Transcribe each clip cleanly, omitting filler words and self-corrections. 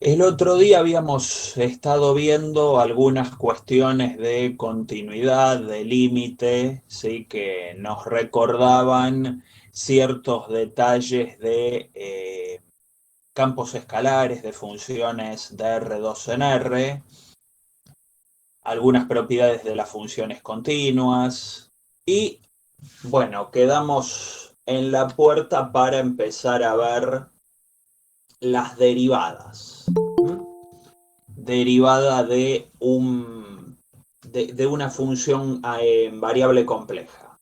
El otro día habíamos estado viendo algunas cuestiones de continuidad, de límite, ¿sí? Que nos recordaban ciertos detalles de campos escalares, de funciones de R2 en R, algunas propiedades de las funciones continuas y, bueno, quedamos en la puerta para empezar a ver las derivadas. Derivada de una función variable compleja.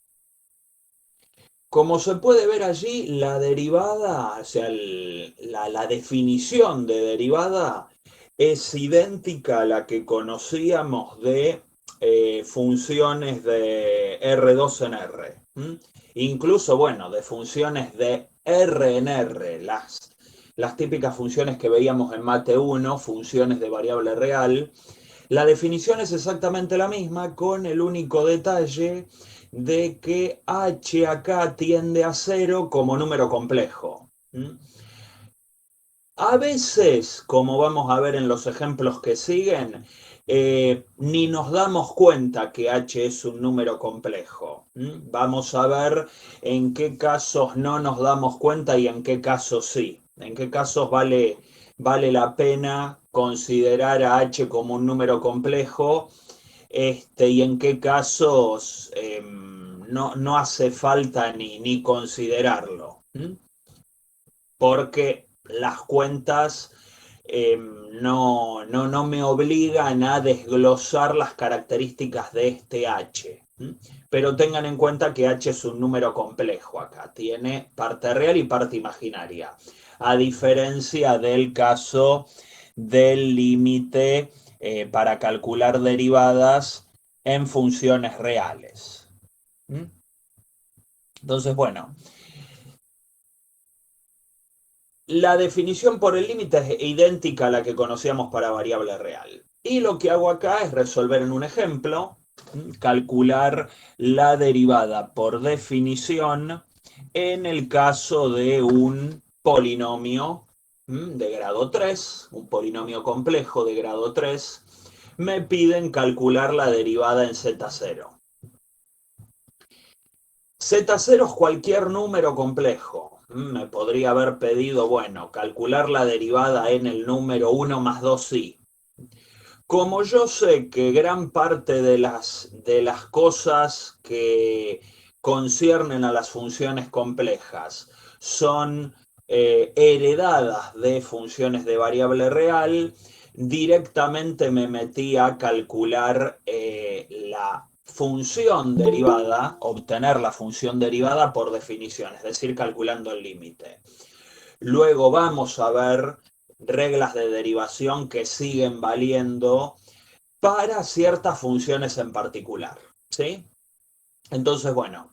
Como se puede ver allí, la derivada, o sea, la definición de derivada es idéntica a la que conocíamos de funciones de R2 en R. Incluso, bueno, de funciones de R en R, las típicas funciones que veíamos en Mate 1, funciones de variable real. La definición es exactamente la misma, con el único detalle de que h acá tiende a 0 como número complejo. A veces, como vamos a ver en los ejemplos que siguen, ni nos damos cuenta que h es un número complejo. Vamos a ver en qué casos no nos damos cuenta y en qué casos sí. En qué casos vale la pena considerar a h como un número complejo, y en qué casos no hace falta ni considerarlo. Porque las cuentas no me obligan a desglosar las características de este h. Pero tengan en cuenta que h es un número complejo acá, tiene parte real y parte imaginaria, a diferencia del caso del límite para calcular derivadas en funciones reales. Entonces, bueno, la definición por el límite es idéntica a la que conocíamos para variable real. Y lo que hago acá es resolver en un ejemplo, calcular la derivada por definición en el caso de un polinomio de grado 3, un polinomio complejo de grado 3, me piden calcular la derivada en Z0. Z0 es cualquier número complejo. Me podría haber pedido, bueno, calcular la derivada en el número 1 más 2i. Como yo sé que gran parte de las cosas que conciernen a las funciones complejas son heredadas de funciones de variable real, directamente me metí a calcular la función derivada, obtener la función derivada por definición, es decir, calculando el límite. Luego vamos a ver reglas de derivación que siguen valiendo para ciertas funciones en particular, ¿sí? Entonces, bueno,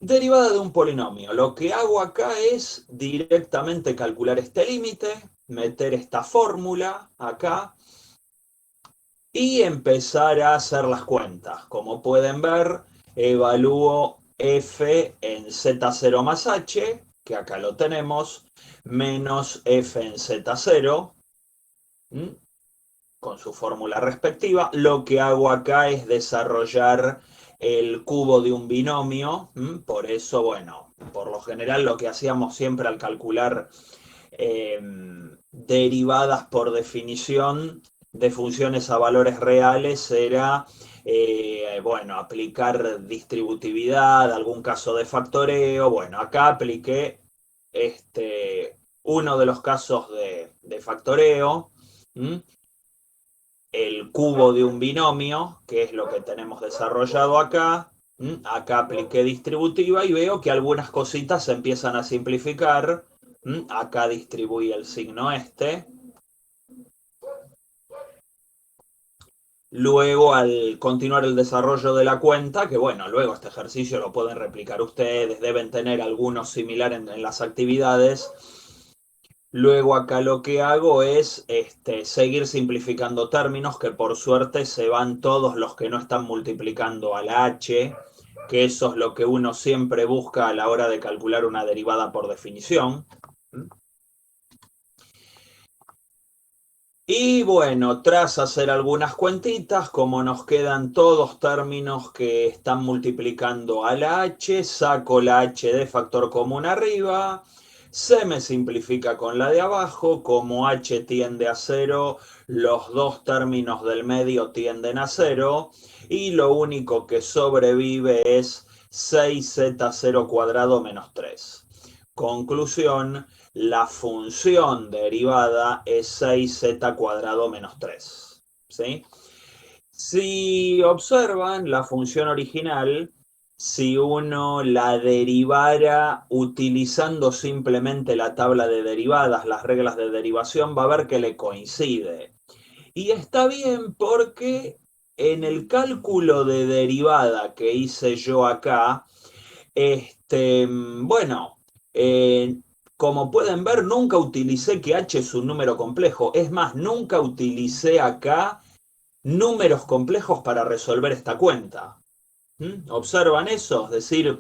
derivada de un polinomio. Lo que hago acá es directamente calcular este límite, meter esta fórmula acá y empezar a hacer las cuentas. Como pueden ver, evalúo f en z0 más h, que acá lo tenemos, menos f en z0, con su fórmula respectiva. Lo que hago acá es desarrollar el cubo de un binomio. Por eso, bueno, por lo general lo que hacíamos siempre al calcular derivadas por definición de funciones a valores reales era, bueno, aplicar distributividad, algún caso de factoreo. Bueno, acá apliqué uno de los casos de factoreo, el cubo de un binomio, que es lo que tenemos desarrollado acá. Acá apliqué distributiva y veo que algunas cositas se empiezan a simplificar. Acá distribuí el signo este. Luego, al continuar el desarrollo de la cuenta, que bueno, luego este ejercicio lo pueden replicar ustedes, deben tener algunos similares en las actividades. Luego acá lo que hago es seguir simplificando términos, que por suerte se van todos los que no están multiplicando a la h, que eso es lo que uno siempre busca a la hora de calcular una derivada por definición. Y bueno, tras hacer algunas cuentitas, como nos quedan todos términos que están multiplicando a la h, saco la h de factor común arriba, se me simplifica con la de abajo, como h tiende a cero, los dos términos del medio tienden a cero, y lo único que sobrevive es 6z0 cuadrado menos 3. Conclusión, la función derivada es 6z cuadrado menos 3. ¿Sí? Si observan la función original, si uno la derivara utilizando simplemente la tabla de derivadas, las reglas de derivación, va a ver que le coincide. Y está bien porque en el cálculo de derivada que hice yo acá, bueno, eh, como pueden ver, nunca utilicé que h es un número complejo. Es más, nunca utilicé acá números complejos para resolver esta cuenta. ¿Observan eso? Es decir,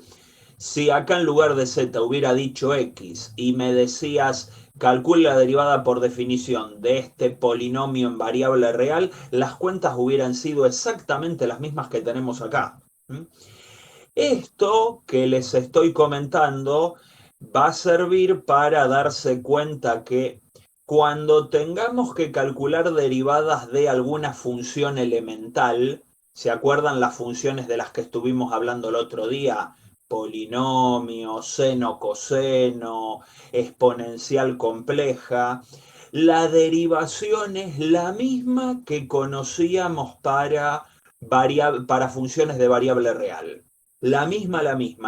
si acá en lugar de z hubiera dicho x y me decías calcule la derivada por definición de este polinomio en variable real, las cuentas hubieran sido exactamente las mismas que tenemos acá. Esto que les estoy comentando va a servir para darse cuenta que cuando tengamos que calcular derivadas de alguna función elemental, ¿se acuerdan las funciones de las que estuvimos hablando el otro día? Polinomio, seno, coseno, exponencial compleja. La derivación es la misma que conocíamos para funciones de variable real. La misma,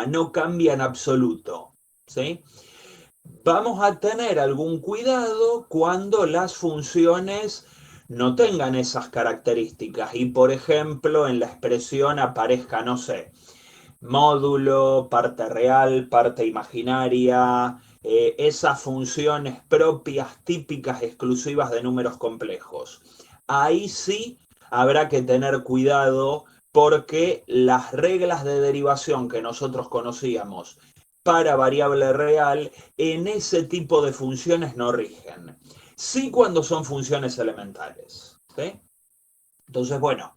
no cambia en absoluto. ¿Sí? Vamos a tener algún cuidado cuando las funciones no tengan esas características y, por ejemplo, en la expresión aparezca, no sé, módulo, parte real, parte imaginaria, esas funciones propias, típicas, exclusivas de números complejos. Ahí sí habrá que tener cuidado porque las reglas de derivación que nosotros conocíamos para variable real en ese tipo de funciones no rigen. Sí cuando son funciones elementales. ¿Sí? Entonces, bueno,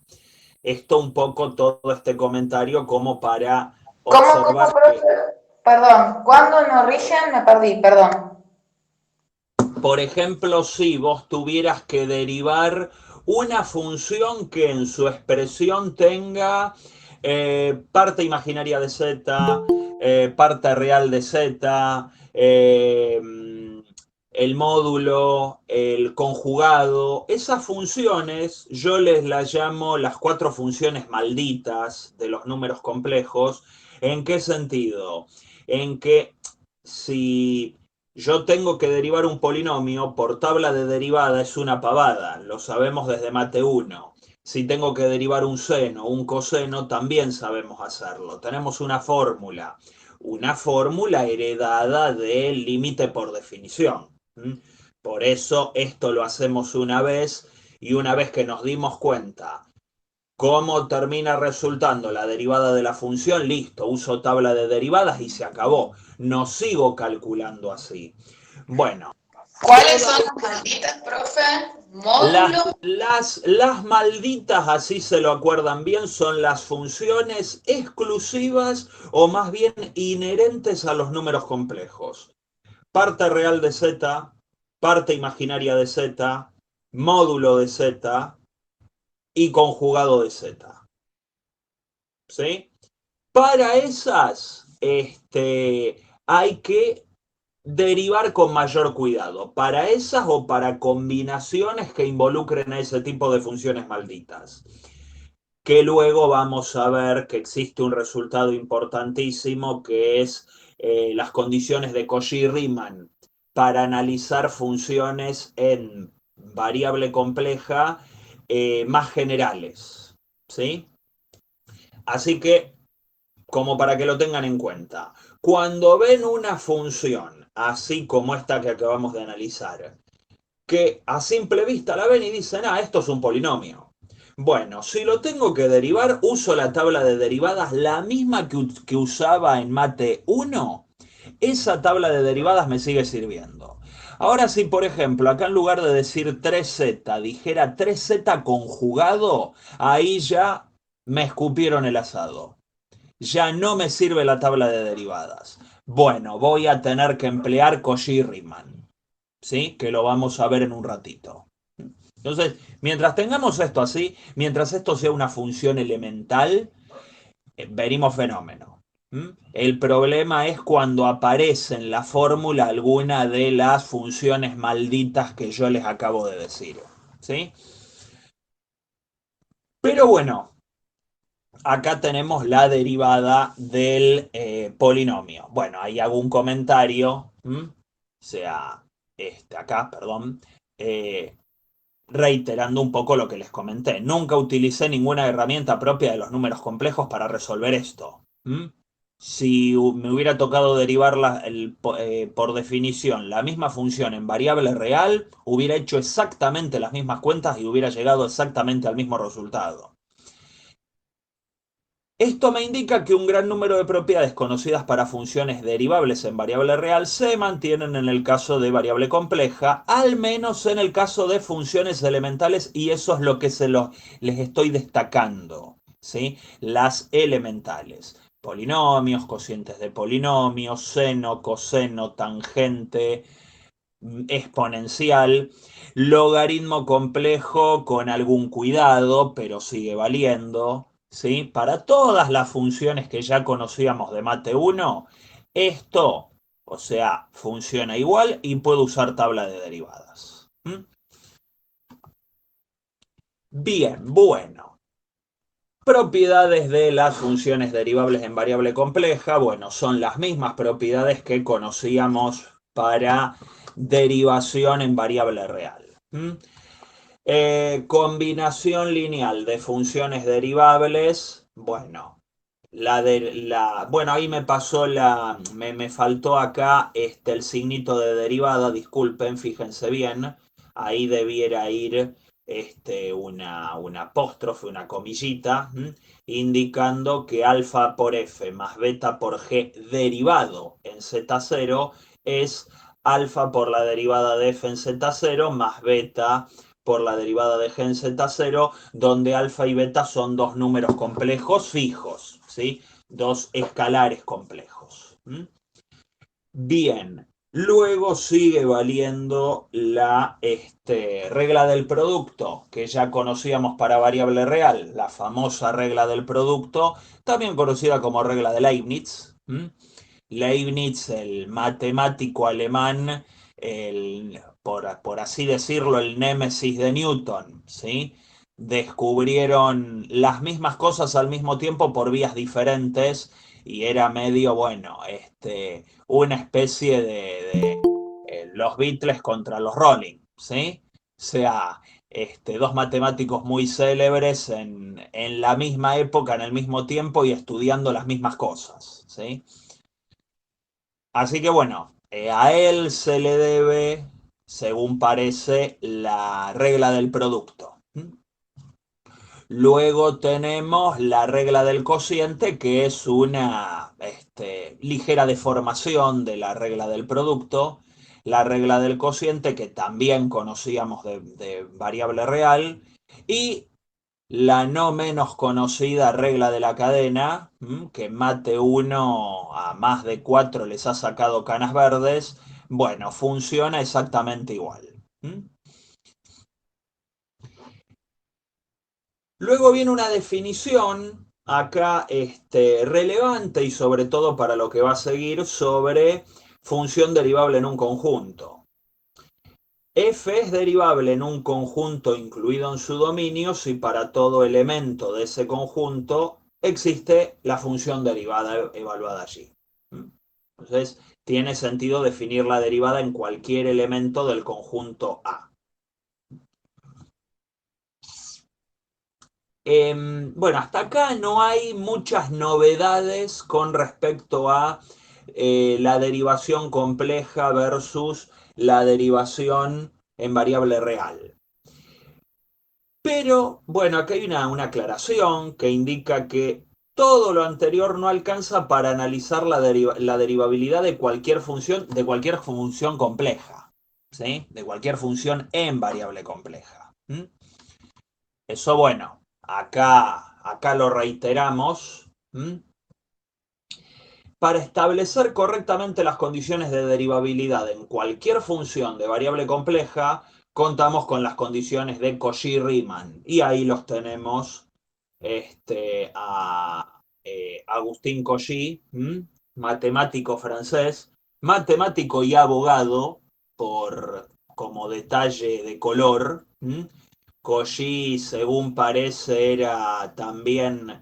esto un poco todo este comentario como para ¿Cómo, observar que, profe? Perdón, ¿cuándo no rigen? Me perdí, perdón. por ejemplo, si vos tuvieras que derivar una función que en su expresión tenga parte imaginaria de z, parte real de z, el módulo, el conjugado, esas funciones yo las llamo las cuatro funciones malditas de los números complejos. ¿En qué sentido? En que si yo tengo que derivar un polinomio por tabla de derivada es una pavada, lo sabemos desde mate 1. Si tengo que derivar un seno o un coseno, también sabemos hacerlo. Tenemos una fórmula heredada del límite por definición. Por eso esto lo hacemos una vez y una vez que nos dimos cuenta cómo termina resultando la derivada de la función, listo, uso tabla de derivadas y se acabó. No sigo calculando así. Bueno, ¿Cuáles toda son las malditas, profe? las, Módulo. las malditas, así se lo acuerdan bien, son las funciones exclusivas o más bien inherentes a los números complejos. Parte real de z, parte imaginaria de z, módulo de z y conjugado de z. ¿Sí? Para esas, hay que derivar con mayor cuidado. Para esas o para combinaciones que involucren a ese tipo de funciones malditas. Que luego vamos a ver que existe un resultado importantísimo que es las condiciones de Cauchy-Riemann para analizar funciones en variable compleja más generales. ¿Sí? Así que como para que lo tengan en cuenta. Cuando ven una función, así como esta que acabamos de analizar, que a simple vista la ven y dicen, esto es un polinomio. Bueno, si lo tengo que derivar, uso la tabla de derivadas, la misma que usaba en mate 1. Esa tabla de derivadas me sigue sirviendo. Ahora si, por ejemplo, acá en lugar de decir 3z, dijera 3z conjugado, ahí ya me escupieron el asado. Ya no me sirve la tabla de derivadas. Bueno, voy a tener que emplear Cauchy-Riemann, ¿sí? Que lo vamos a ver en un ratito. Entonces, mientras tengamos esto así, mientras esto sea una función elemental, venimos fenómeno. ¿Mm? El problema es cuando aparece en la fórmula alguna de las funciones malditas que yo les acabo de decir. ¿Sí? Pero bueno, acá tenemos la derivada del polinomio. Bueno, ahí hago un comentario, o sea, acá, perdón, eh, reiterando un poco lo que les comenté. Nunca utilicé ninguna herramienta propia de los números complejos para resolver esto. Si me hubiera tocado derivar por definición la misma función en variable real, hubiera hecho exactamente las mismas cuentas y hubiera llegado exactamente al mismo resultado. Esto me indica que un gran número de propiedades conocidas para funciones derivables en variable real se mantienen en el caso de variable compleja, al menos en el caso de funciones elementales, y eso es lo que les estoy destacando, ¿sí? Las elementales. Polinomios, cocientes de polinomios, seno, coseno, tangente, exponencial, logaritmo complejo con algún cuidado, pero sigue valiendo, ¿sí? Para todas las funciones que ya conocíamos de Mate 1, esto, o sea, funciona igual y puedo usar tabla de derivadas. Bien, bueno. Propiedades de las funciones derivables en variable compleja, bueno, son las mismas propiedades que conocíamos para derivación en variable real. Combinación lineal de funciones derivables, bueno, bueno, ahí me pasó me faltó acá el signito de derivada, disculpen, fíjense bien, ahí debiera ir una apóstrofe, una comillita, indicando que alfa por f más beta por g derivado en z0 es alfa por la derivada de f en z0 más beta por la derivada de g en z0, donde alfa y beta son dos números complejos fijos, ¿sí? Dos escalares complejos. Bien, luego sigue valiendo la regla del producto, que ya conocíamos para variable real, la famosa regla del producto, también conocida como regla de Leibniz. Leibniz, el matemático alemán, por así decirlo, el némesis de Newton, ¿sí? Descubrieron las mismas cosas al mismo tiempo por vías diferentes y era medio, bueno, una especie de los Beatles contra los Rolling, ¿sí? O sea, dos matemáticos muy célebres en la misma época, en el mismo tiempo y estudiando las mismas cosas, ¿sí? Así que bueno, a él se le debe, según parece, la regla del producto. Luego tenemos la regla del cociente, que es una ligera deformación de la regla del producto. La regla del cociente, que también conocíamos de variable real. Y la no menos conocida regla de la cadena, que Mate 1 a más de 4 les ha sacado canas verdes, bueno, funciona exactamente igual. Luego viene una definición acá relevante y sobre todo para lo que va a seguir sobre función derivable en un conjunto. F es derivable en un conjunto incluido en su dominio si para todo elemento de ese conjunto existe la función derivada evaluada allí. Entonces, tiene sentido definir la derivada en cualquier elemento del conjunto A. Bueno, hasta acá no hay muchas novedades con respecto a la derivación compleja versus la derivación en variable real. Pero, bueno, aquí hay una aclaración que indica que todo lo anterior no alcanza para analizar la derivabilidad de cualquier función compleja. ¿sí? De cualquier función en variable compleja. Eso, bueno, acá lo reiteramos. Para establecer correctamente las condiciones de derivabilidad en cualquier función de variable compleja, contamos con las condiciones de Cauchy-Riemann. Y ahí los tenemos a Agustín Cauchy, matemático francés, matemático y abogado, como detalle de color. Cauchy, según parece, era también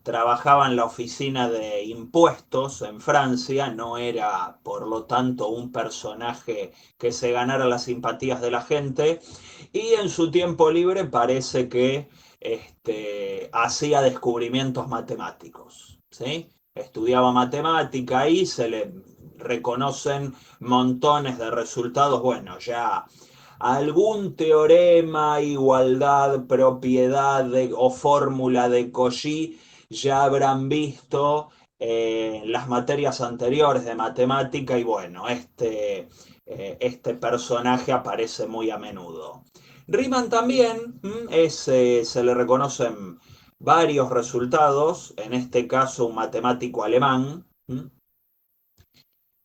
trabajaba en la oficina de impuestos en Francia, no era por lo tanto un personaje que se ganara las simpatías de la gente, y en su tiempo libre parece que hacía descubrimientos matemáticos, ¿sí? Estudiaba matemática y se le reconocen montones de resultados, bueno, ya algún teorema, igualdad, propiedad o fórmula de Cauchy ya habrán visto en las materias anteriores de matemática y bueno, este personaje aparece muy a menudo. Riemann también se le reconocen varios resultados, en este caso un matemático alemán,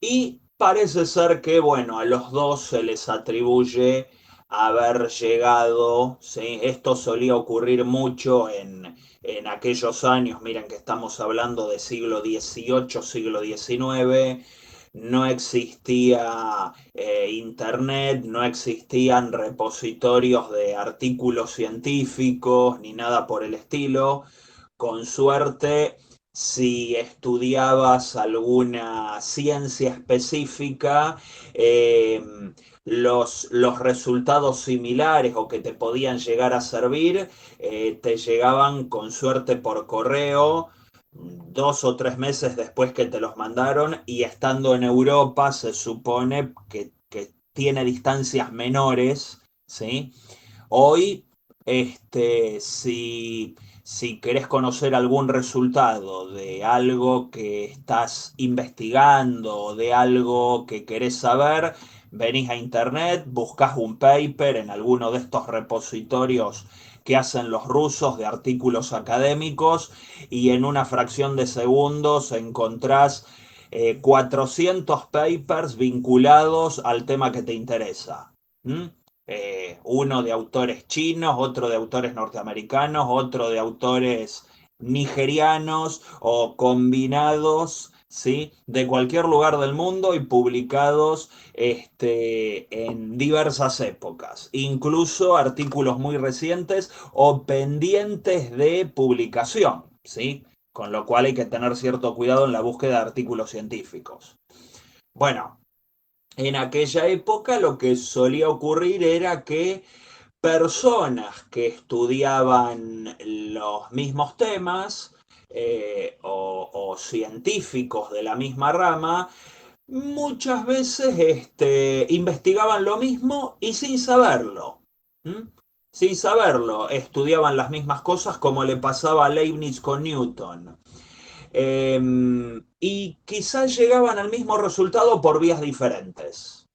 y parece ser que, bueno, a los dos se les atribuye haber llegado, ¿sí? Esto solía ocurrir mucho en aquellos años, miren que estamos hablando de siglo XVIII, siglo XIX, no existía internet, no existían repositorios de artículos científicos ni nada por el estilo. Con suerte, si estudiabas alguna ciencia específica, eh, los resultados similares o que te podían llegar a servir, te llegaban con suerte por correo 2 o 3 meses después que te los mandaron, y estando en Europa se supone que tiene distancias menores, ¿sí? Hoy, si querés conocer algún resultado de algo que estás investigando o de algo que querés saber, venís a internet, buscas un paper en alguno de estos repositorios que hacen los rusos de artículos académicos y en una fracción de segundos encontrás 400 papers vinculados al tema que te interesa. ¿Mm? Uno de autores chinos, otro de autores norteamericanos, otro de autores nigerianos o combinados, ¿sí? De cualquier lugar del mundo y publicados en diversas épocas, incluso artículos muy recientes o pendientes de publicación, ¿sí? Con lo cual hay que tener cierto cuidado en la búsqueda de artículos científicos. Bueno, en aquella época lo que solía ocurrir era que personas que estudiaban los mismos temas o científicos de la misma rama, muchas veces investigaban lo mismo y sin saberlo. ¿Mm? Sin saberlo, estudiaban las mismas cosas como le pasaba a Leibniz con Newton. Y quizás llegaban al mismo resultado por vías diferentes.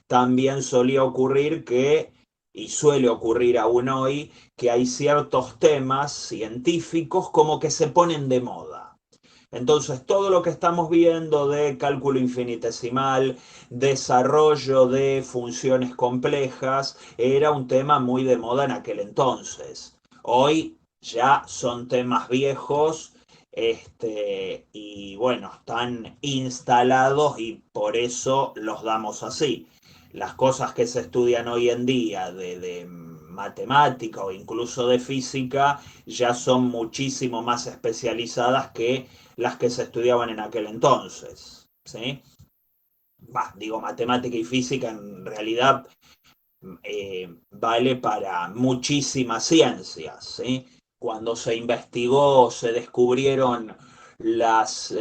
También solía ocurrir que, y suele ocurrir aún hoy, que hay ciertos temas científicos como que se ponen de moda. Entonces, todo lo que estamos viendo de cálculo infinitesimal, desarrollo de funciones complejas, era un tema muy de moda en aquel entonces. Hoy ya son temas viejos, y bueno, están instalados y por eso los damos así. Las cosas que se estudian hoy en día de matemática o incluso de física ya son muchísimo más especializadas que las que se estudiaban en aquel entonces, ¿sí? Digo, matemática y física en realidad vale para muchísimas ciencias, ¿sí? Cuando se investigó, se descubrieron las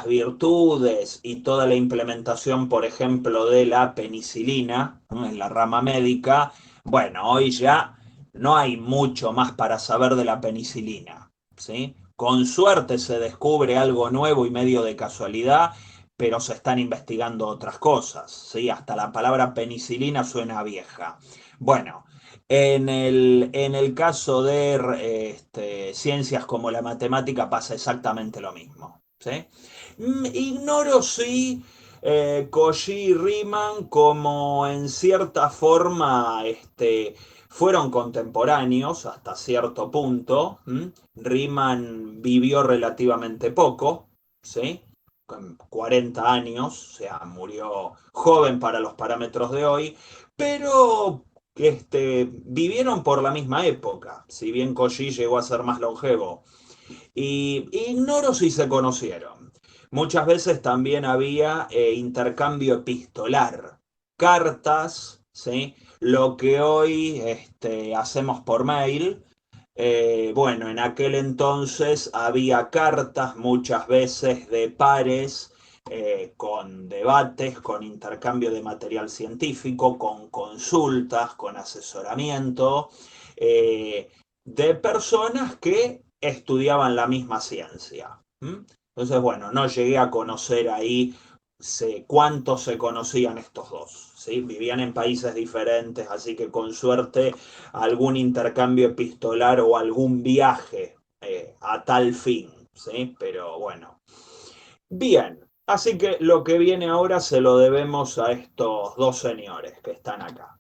virtudes y toda la implementación, por ejemplo, de la penicilina, ¿no? En la rama médica. Bueno, hoy ya no hay mucho más para saber de la penicilina, ¿sí? Con suerte se descubre algo nuevo y medio de casualidad, pero se están investigando otras cosas, ¿sí? Hasta la palabra penicilina suena vieja. Bueno, en el caso de ciencias como la matemática pasa exactamente lo mismo, ¿sí? Ignoro si Cauchy y Riemann como en cierta forma fueron contemporáneos hasta cierto punto. Riemann vivió relativamente poco, ¿sí? Con 40 años, o sea, murió joven para los parámetros de hoy, pero vivieron por la misma época, si bien Cauchy llegó a ser más longevo. Y ignoro si se conocieron. Muchas veces también había intercambio epistolar, cartas, ¿sí? Lo que hoy hacemos por mail. Bueno, en aquel entonces había cartas muchas veces de pares, con debates, con intercambio de material científico, con consultas, con asesoramiento, de personas que estudiaban la misma ciencia. Entonces, bueno, no llegué a conocer ahí cuántos se conocían estos dos. ¿Sí? Vivían en países diferentes, así que con suerte algún intercambio epistolar o algún viaje a tal fin. ¿Sí? Pero bueno. Bien, así que lo que viene ahora se lo debemos a estos dos señores que están acá.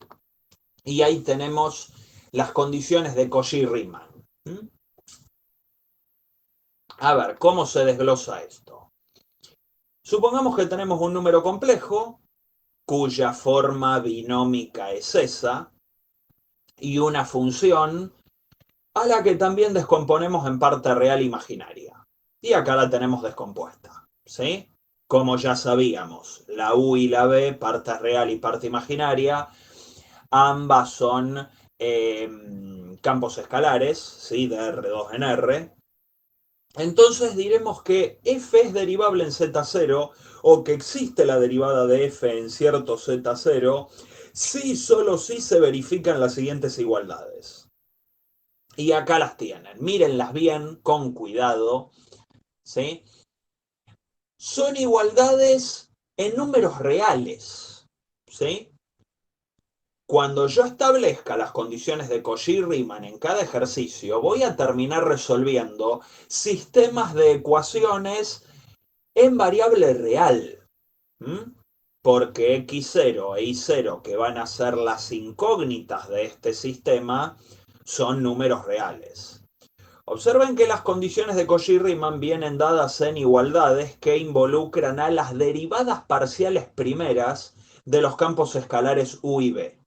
Y ahí tenemos las condiciones de Cauchy-Riemann. A ver, ¿cómo se desglosa esto? Supongamos que tenemos un número complejo, cuya forma binómica es esa, y una función a la que también descomponemos en parte real e imaginaria. Y acá la tenemos descompuesta, ¿sí? Como ya sabíamos, la u y la b, parte real y parte imaginaria, ambas son campos escalares, ¿sí? De R2 en R. Entonces diremos que f es derivable en z0 o que existe la derivada de f en cierto z0 si solo si se verifican las siguientes igualdades. Y acá las tienen, mírenlas bien, con cuidado, ¿sí? Son igualdades en números reales, ¿sí? Cuando yo establezca las condiciones de Cauchy-Riemann en cada ejercicio, voy a terminar resolviendo sistemas de ecuaciones en variable real. Porque x0 e y0, que van a ser las incógnitas de este sistema, son números reales. Observen que las condiciones de Cauchy-Riemann vienen dadas en igualdades que involucran a las derivadas parciales primeras de los campos escalares u y b.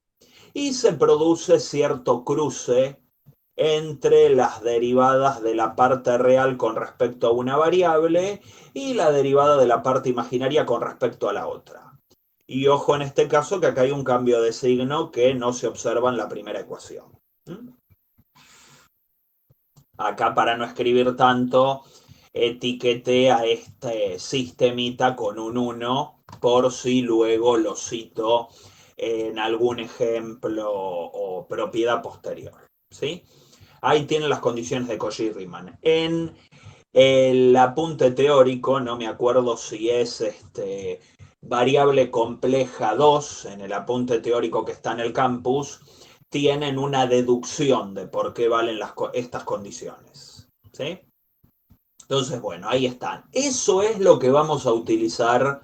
Y se produce cierto cruce entre las derivadas de la parte real con respecto a una variable y la derivada de la parte imaginaria con respecto a la otra. Y ojo en este caso que acá hay un cambio de signo que no se observa en la primera ecuación. Acá, para no escribir tanto, etiqueté a este sistemita con un 1 por si luego lo cito en algún ejemplo o propiedad posterior. ¿Sí? Ahí tienen las condiciones de Cauchy-Riemann. En el apunte teórico, no me acuerdo si es variable compleja 2, en el apunte teórico que está en el campus, tienen una deducción de por qué valen estas condiciones. ¿Sí? Entonces, bueno, ahí están. Eso es lo que vamos a utilizar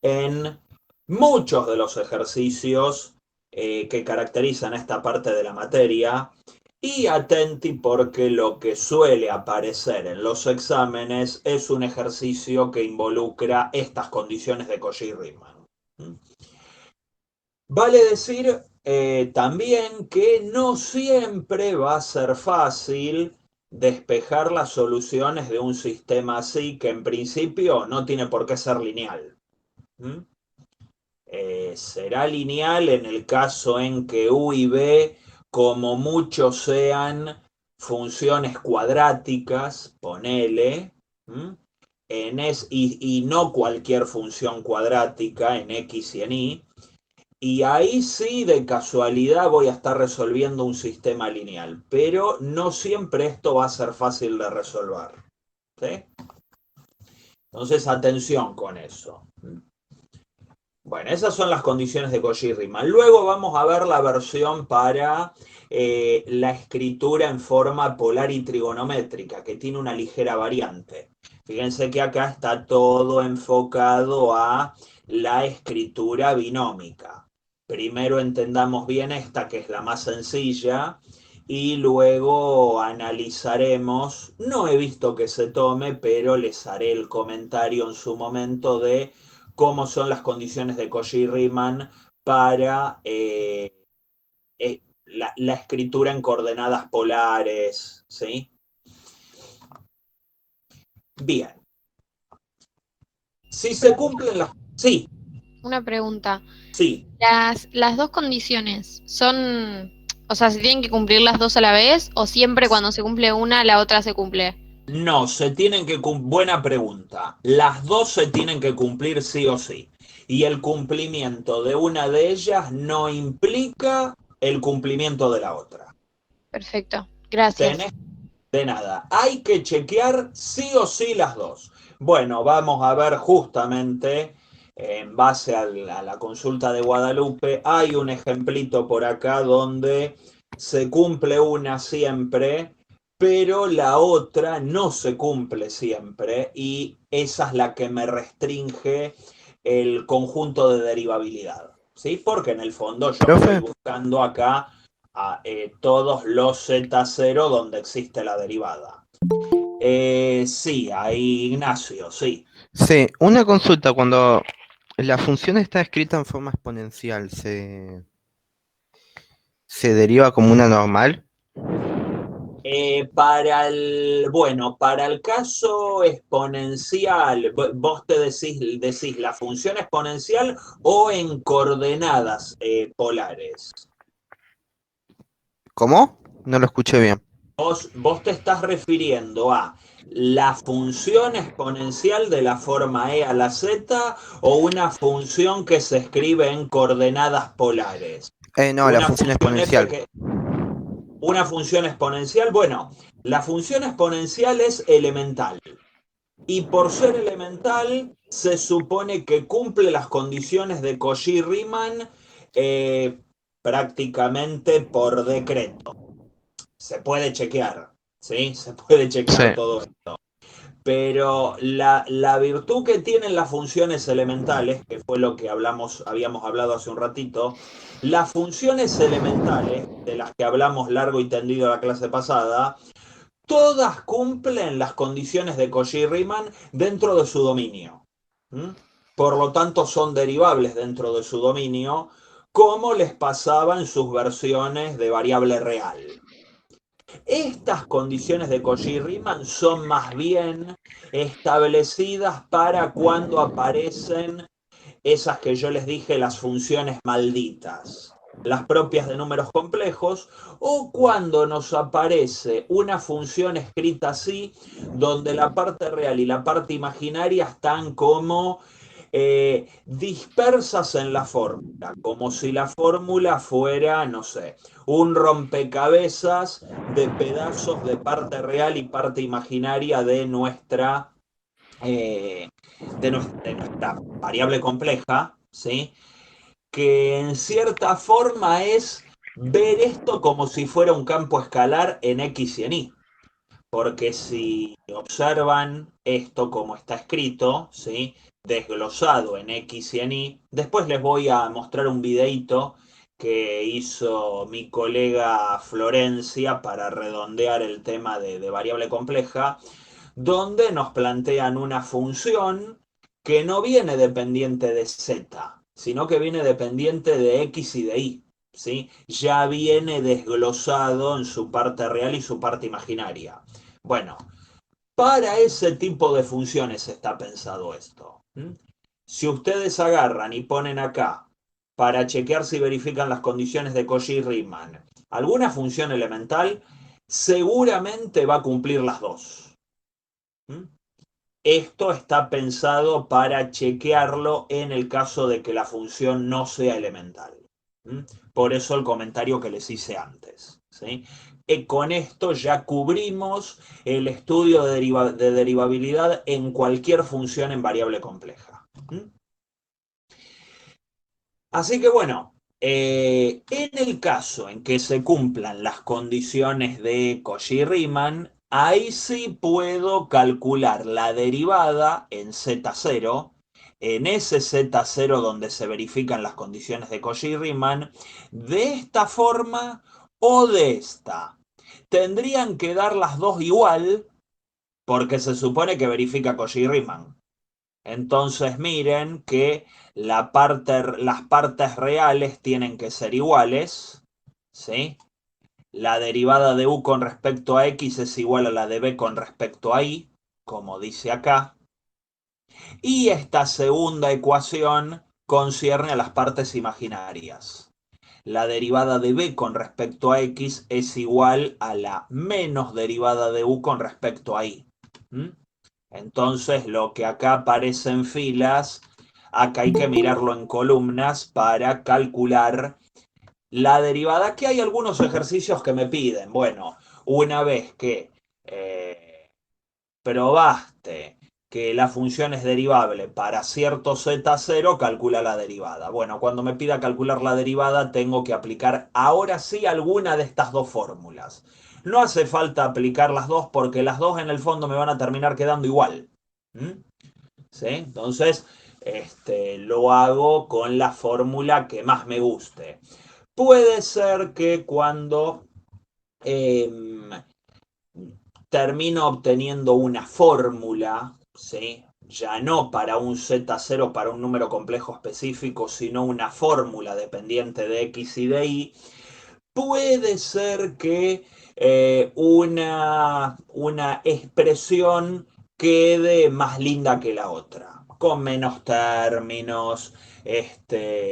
en muchos de los ejercicios que caracterizan esta parte de la materia. Y atenti porque lo que suele aparecer en los exámenes es un ejercicio que involucra estas condiciones de Cauchy-Riemann. Vale decir también que no siempre va a ser fácil despejar las soluciones de un sistema así, que en principio no tiene por qué ser lineal. Será lineal en el caso en que u y b como mucho sean funciones cuadráticas, ponele, y no cualquier función cuadrática en x y en y. Y ahí sí, de casualidad, voy a estar resolviendo un sistema lineal, pero no siempre esto va a ser fácil de resolver. ¿Sí? Entonces, atención con eso. Bueno, esas son las condiciones de Cauchy-Riemann. Luego vamos a ver la versión para la escritura en forma polar y trigonométrica, que tiene una ligera variante. Fíjense que acá está todo enfocado a la escritura binómica. Primero entendamos bien esta, que es la más sencilla, y luego analizaremos, no he visto que se tome, pero les haré el comentario en su momento de cómo son las condiciones de Cauchy-Riemann para la escritura en coordenadas polares, ¿sí? Bien. Si se cumplen las... Sí, Una pregunta. sí. Las dos condiciones son, o sea, ¿se tienen que cumplir las dos a la vez o siempre cuando se cumple una, la otra se cumple? No, se tienen que cumplir. Buena pregunta. Las dos se tienen que cumplir sí o sí. Y el cumplimiento de una de ellas no implica el cumplimiento de la otra. Perfecto, gracias. ¿Tenés? De nada. Hay que chequear sí o sí las dos. Bueno, vamos a ver justamente, en base a la consulta de Guadalupe, hay un ejemplito por acá donde se cumple una siempre, pero la otra no se cumple siempre y esa es la que me restringe el conjunto de derivabilidad. ¿Sí? Porque en el fondo yo estoy Profe, buscando acá a todos los Z0 donde existe la derivada. Sí, ahí Ignacio, sí. sí, una consulta. Cuando la función está escrita en forma exponencial, ¿se deriva como una normal? Para el caso exponencial, vos te decís la función exponencial o en coordenadas polares. ¿Cómo? No lo escuché bien. Vos te estás refiriendo a la función exponencial de la forma e a la z o una función que se escribe en coordenadas polares. No, la Una función función f exponencial. que una función exponencial, bueno, la función exponencial es elemental y por ser elemental se supone que cumple las condiciones de Cauchy-Riemann prácticamente por decreto. Se puede chequear, ¿sí? Se puede Sí. chequear todo esto. Pero la virtud que tienen las funciones elementales, que fue lo que habíamos hablado hace un ratito, las funciones elementales, de las que hablamos largo y tendido la clase pasada, todas cumplen las condiciones de Cauchy-Riemann dentro de su dominio. ¿Mm? Por lo tanto, son derivables dentro de su dominio, como les pasaba en sus versiones de variable real. Estas condiciones de Cauchy-Riemann son más bien establecidas para cuando aparecen esas que yo les dije, las funciones malditas, las propias de números complejos, o cuando nos aparece una función escrita así, donde la parte real y la parte imaginaria están como dispersas en la fórmula, como si la fórmula fuera, no sé, un rompecabezas de pedazos de parte real y parte imaginaria de nuestra variable compleja, ¿sí? Que en cierta forma es ver esto como si fuera un campo escalar en X y en Y. Porque si observan esto como está escrito, ¿sí? Desglosado en X y en Y, después les voy a mostrar un videito que hizo mi colega Florencia para redondear el tema de variable compleja, donde nos plantean una función que no viene dependiente de z, sino que viene dependiente de x y de y. ¿Sí? Ya viene desglosado en su parte real y su parte imaginaria. Bueno, para ese tipo de funciones está pensado esto. Si ustedes agarran y ponen acá, para chequear si verifican las condiciones de Cauchy-Riemann, alguna función elemental, seguramente va a cumplir las dos. Esto está pensado para chequearlo en el caso de que la función no sea elemental. Por eso el comentario que les hice antes. ¿Sí? con esto ya cubrimos el estudio de derivabilidad en cualquier función en variable compleja. Así que bueno, en el caso en que se cumplan las condiciones de Cauchy-Riemann, ahí sí puedo calcular la derivada en Z0, en ese Z0 donde se verifican las condiciones de Cauchy-Riemann, de esta forma o de esta. Tendrían que dar las dos igual, porque se supone que verifica Cauchy-Riemann. Entonces miren que las partes reales tienen que ser iguales, ¿sí? La derivada de u con respecto a x es igual a la de b con respecto a y, como dice acá. Y esta segunda ecuación concierne a las partes imaginarias. La derivada de b con respecto a x es igual a la menos derivada de u con respecto a y. Entonces, lo que acá aparece en filas, acá hay que mirarlo en columnas para calcular la derivada, que hay algunos ejercicios que me piden. Bueno, una vez que probaste que la función es derivable para cierto z0, calcula la derivada. Bueno, cuando me pida calcular la derivada, tengo que aplicar ahora sí alguna de estas dos fórmulas. No hace falta aplicar las dos porque las dos en el fondo me van a terminar quedando igual. ¿Sí? Entonces, lo hago con la fórmula que más me guste. Puede ser que cuando termino obteniendo una fórmula, ¿sí? Ya no para un Z0, para un número complejo específico, sino una fórmula dependiente de X y de Y, puede ser que una expresión quede más linda que la otra, con menos términos,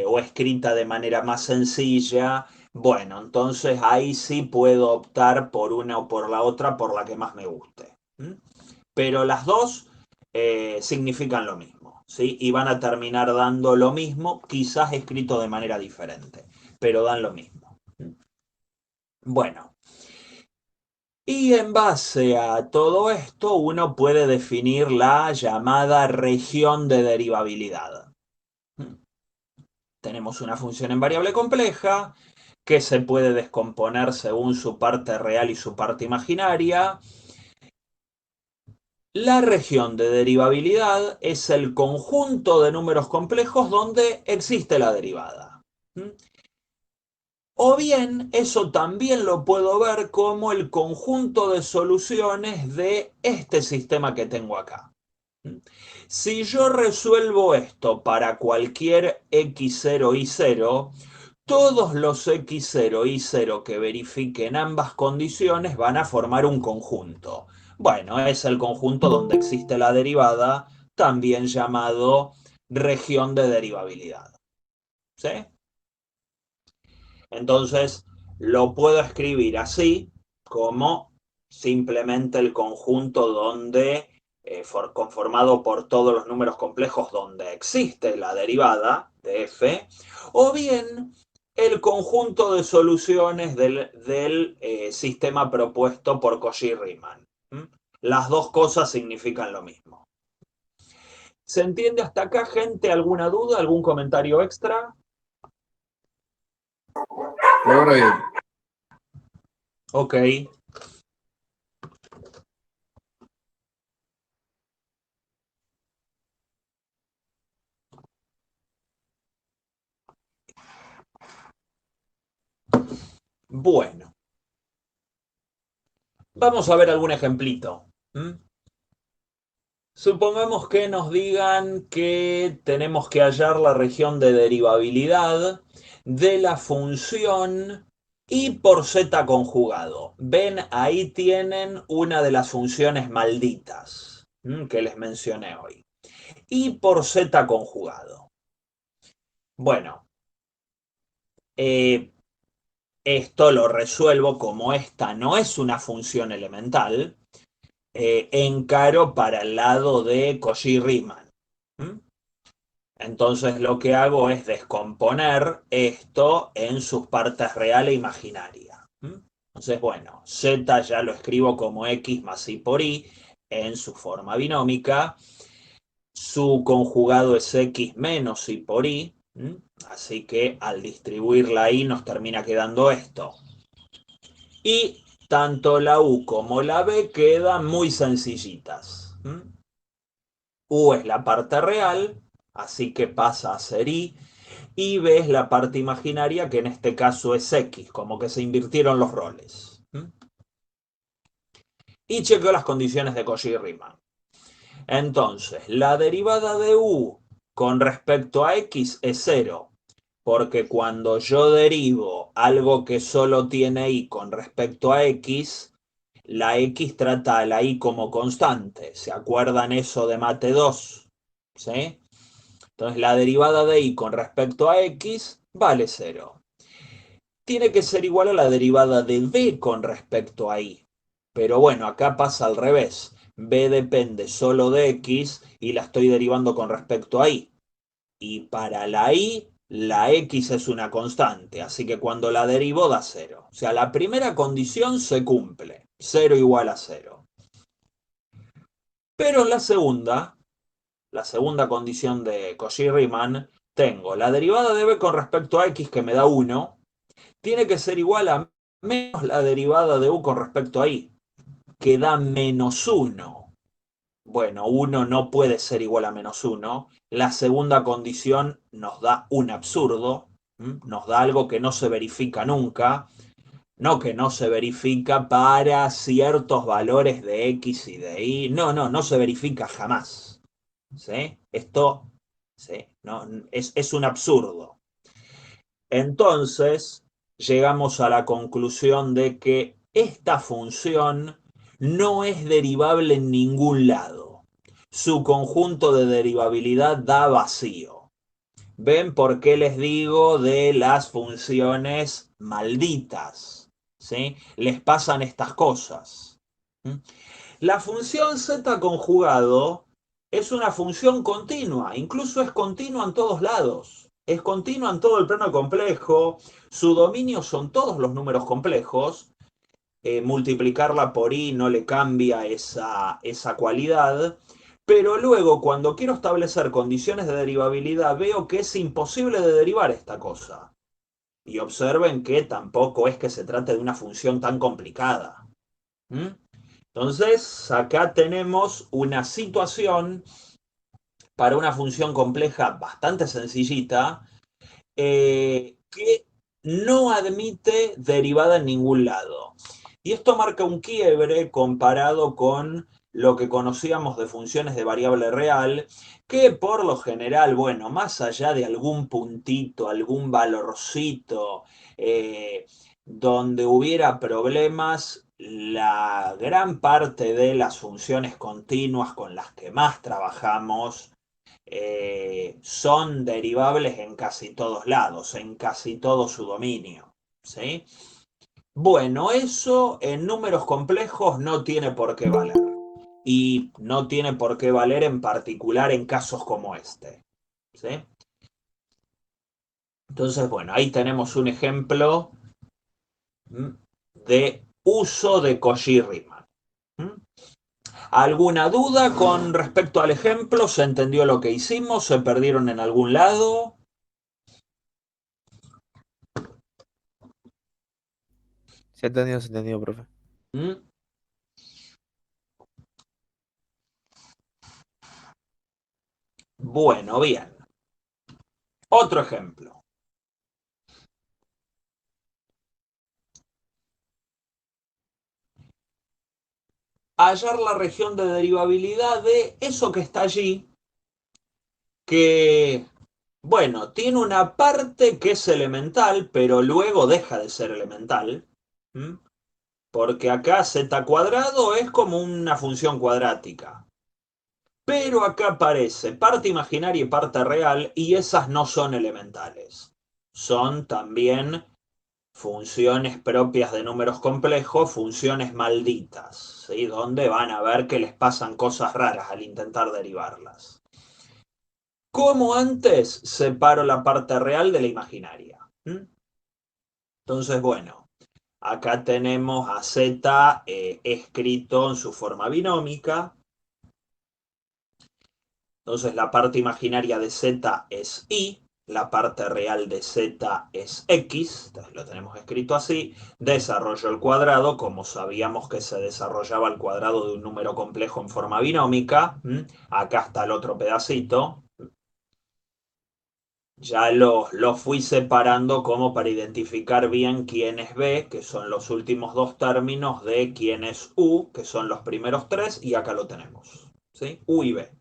o escrita de manera más sencilla. Bueno, entonces ahí sí puedo optar por una o por la otra, por la que más me guste. Pero las dos significan lo mismo, ¿sí? Y van a terminar dando lo mismo, quizás escrito de manera diferente, pero dan lo mismo. Bueno, y en base a todo esto uno puede definir la llamada región de derivabilidad. Tenemos una función en variable compleja que se puede descomponer según su parte real y su parte imaginaria. La región de derivabilidad es el conjunto de números complejos donde existe la derivada. O bien, eso también lo puedo ver como el conjunto de soluciones de este sistema que tengo acá. Si yo resuelvo esto para cualquier x0 y 0, todos los x0 y 0 que verifiquen ambas condiciones van a formar un conjunto. Bueno, es el conjunto donde existe la derivada, también llamado región de derivabilidad. ¿Sí? Entonces, lo puedo escribir así, como simplemente el conjunto donde, conformado por todos los números complejos donde existe la derivada de f, o bien el conjunto de soluciones del sistema propuesto por Cauchy-Riemann. Las dos cosas significan lo mismo. ¿Se entiende hasta acá, gente? ¿Alguna duda? ¿Algún comentario extra? Ahora bien. Ok. Bueno. Vamos a ver algún ejemplito. Supongamos que nos digan que tenemos que hallar la región de derivabilidad de la función y por z conjugado. Ven, ahí tienen una de las funciones malditas que les mencioné hoy. Y por z conjugado. Bueno, esto lo resuelvo como esta no es una función elemental. Encaro para el lado de Cauchy-Riemann. Entonces lo que hago es descomponer esto en sus partes real e imaginaria. Entonces, bueno, z ya lo escribo como x más y por y en su forma binómica. Su conjugado es x menos y por y. Así que al distribuir la y nos termina quedando esto. Y tanto la u como la b quedan muy sencillitas. U es la parte real, así que pasa a ser y. Y b es la parte imaginaria, que en este caso es x, como que se invirtieron los roles. Y chequeo las condiciones de Cauchy-Riemann. Entonces, la derivada de u con respecto a x es 0, porque cuando yo derivo algo que solo tiene y con respecto a x, la x trata a la y como constante. ¿Se acuerdan eso de Mate 2? ¿Sí? Entonces, la derivada de y con respecto a x vale 0. Tiene que ser igual a la derivada de b con respecto a y. Pero bueno, acá pasa al revés. B depende solo de x y la estoy derivando con respecto a y. Y para la y, la x es una constante, así que cuando la derivo da 0. O sea, la primera condición se cumple. 0 igual a 0. Pero en la segunda condición de Cauchy-Riemann, tengo la derivada de b con respecto a x que me da 1, tiene que ser igual a menos la derivada de u con respecto a y, que da menos 1. Bueno, 1 no puede ser igual a menos 1. La segunda condición nos da un absurdo, nos da algo que no se verifica nunca, no que no se verifica para ciertos valores de x y de y, no se verifica jamás. ¿Sí? Esto ¿sí? No, es un absurdo. Entonces, llegamos a la conclusión de que esta función no es derivable en ningún lado. Su conjunto de derivabilidad da vacío. ¿Ven por qué les digo de las funciones malditas? ¿Sí? Les pasan estas cosas. La función z conjugado es una función continua, incluso es continua en todos lados. Es continua en todo el plano complejo, su dominio son todos los números complejos, multiplicarla por i no le cambia esa cualidad, pero luego cuando quiero establecer condiciones de derivabilidad veo que es imposible de derivar esta cosa. Y observen que tampoco es que se trate de una función tan complicada. Entonces, acá tenemos una situación para una función compleja bastante sencillita, que no admite derivada en ningún lado. Y esto marca un quiebre comparado con lo que conocíamos de funciones de variable real, que por lo general, bueno, más allá de algún puntito, algún valorcito, donde hubiera problemas, la gran parte de las funciones continuas con las que más trabajamos son derivables en casi todos lados, en casi todo su dominio. ¿Sí? Bueno, eso en números complejos no tiene por qué valer. Y no tiene por qué valer en particular en casos como este. ¿Sí? Entonces, bueno, ahí tenemos un ejemplo de uso de Cauchy-Riemann. ¿Alguna duda con respecto al ejemplo? ¿Se entendió lo que hicimos? ¿Se perdieron en algún lado? Se entendió, profe. ¿Mm? Bueno, bien. Otro ejemplo. Hallar la región de derivabilidad de eso que está allí, que, bueno, tiene una parte que es elemental, pero luego deja de ser elemental. Porque acá z cuadrado es como una función cuadrática. Pero acá aparece parte imaginaria y parte real, y esas no son elementales. Son también funciones propias de números complejos, funciones malditas, ¿sí? Donde van a ver que les pasan cosas raras al intentar derivarlas. Como antes, separo la parte real de la imaginaria. Entonces, bueno, Acá tenemos a z escrito en su forma binómica. Entonces la parte imaginaria de z es y, la parte real de z es x, entonces lo tenemos escrito así. Desarrollo al cuadrado, como sabíamos que se desarrollaba el cuadrado de un número complejo en forma binómica. Acá está el otro pedacito. Ya lo fui separando como para identificar bien quién es B, que son los últimos dos términos, de quién es U, que son los primeros tres, y acá lo tenemos, ¿sí? U y B.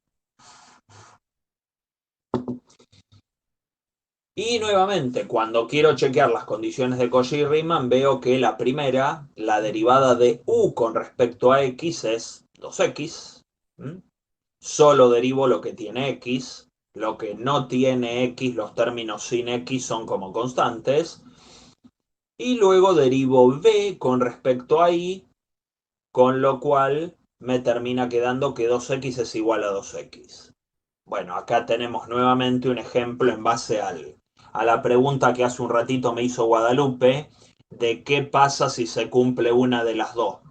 Y nuevamente, cuando quiero chequear las condiciones de Cauchy-Riemann, veo que la primera, la derivada de U con respecto a X es 2X. Solo derivo lo que tiene X. Lo que no tiene X, los términos sin X son como constantes. Y luego derivo B con respecto a Y, con lo cual me termina quedando que 2X es igual a 2X. Bueno, acá tenemos nuevamente un ejemplo en base a la pregunta que hace un ratito me hizo Guadalupe, de qué pasa si se cumple una de las dos.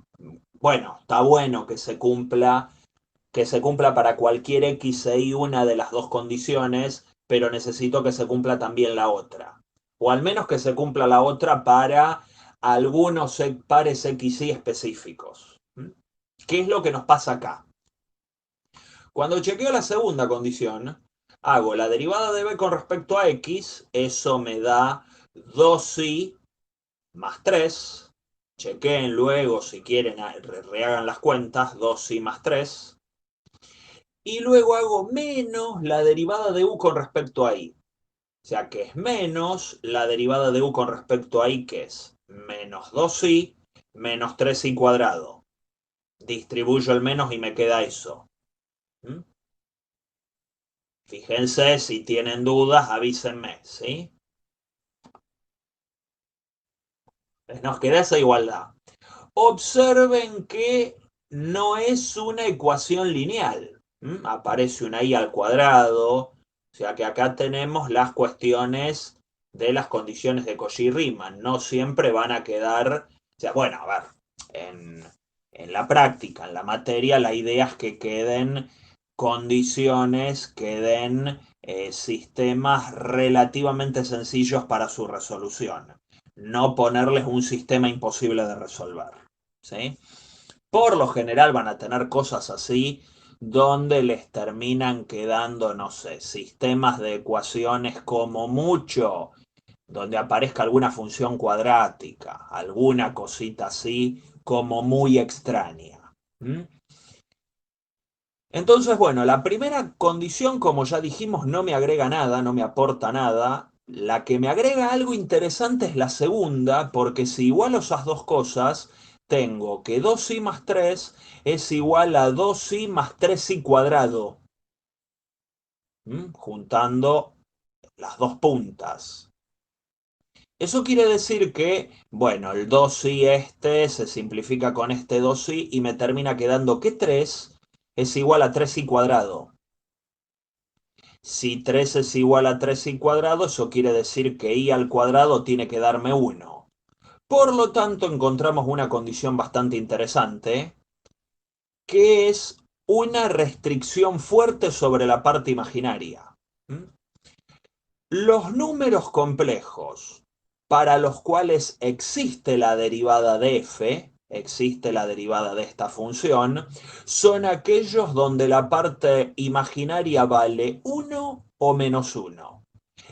Bueno, está bueno que se cumpla para cualquier X e Y una de las dos condiciones, pero necesito que se cumpla también la otra. O al menos que se cumpla la otra para algunos pares X y específicos. ¿Qué es lo que nos pasa acá? Cuando chequeo la segunda condición, hago la derivada de b con respecto a x, eso me da 2y más 3. Chequeen luego, si quieren, rehagan las cuentas, 2y más 3. Y luego hago menos la derivada de u con respecto a y. O sea que es menos la derivada de u con respecto a y, que es menos 2y menos 3y cuadrado. Distribuyo el menos y me queda eso. Fíjense, si tienen dudas, avísenme, ¿sí? Nos queda esa igualdad. Observen que no es una ecuación lineal. Aparece una y al cuadrado. O sea que acá tenemos las cuestiones de las condiciones de Cauchy-Riemann. No siempre van a quedar... O sea, bueno, a ver, en la práctica, en la materia, la idea es que queden condiciones, queden sistemas relativamente sencillos para su resolución. No ponerles un sistema imposible de resolver, ¿sí? Por lo general van a tener cosas así donde les terminan quedando, no sé, sistemas de ecuaciones como mucho, donde aparezca alguna función cuadrática, alguna cosita así como muy extraña. Entonces, bueno, la primera condición, como ya dijimos, no me agrega nada, no me aporta nada. La que me agrega algo interesante es la segunda, porque si igualo esas dos cosas, tengo que 2i más 3 es igual a 2i más 3i cuadrado. Juntando las dos puntas. Eso quiere decir que, bueno, el 2i este se simplifica con este 2i y me termina quedando que 3 es igual a 3i cuadrado. Si 3 es igual a 3i cuadrado, eso quiere decir que i al cuadrado tiene que darme 1. Por lo tanto, encontramos una condición bastante interesante, que es una restricción fuerte sobre la parte imaginaria. Los números complejos para los cuales existe la derivada de f, existe la derivada de esta función, son aquellos donde la parte imaginaria vale 1 o menos 1.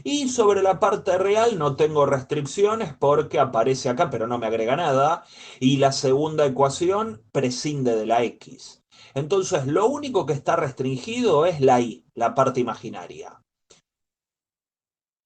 Y sobre la parte real no tengo restricciones porque aparece acá, pero no me agrega nada. Y la segunda ecuación prescinde de la x. Entonces, lo único que está restringido es la y, la parte imaginaria.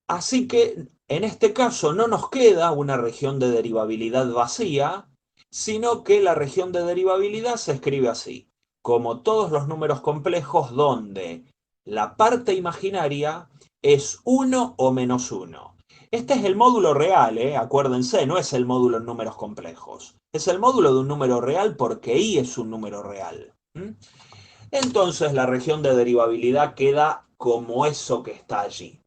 Así que, en este caso, no nos queda una región de derivabilidad vacía, sino que la región de derivabilidad se escribe así, como todos los números complejos donde la parte imaginaria es 1 o menos 1. Este es el módulo real, acuérdense, no es el módulo en números complejos. Es el módulo de un número real porque i es un número real. Entonces la región de derivabilidad queda como eso que está allí.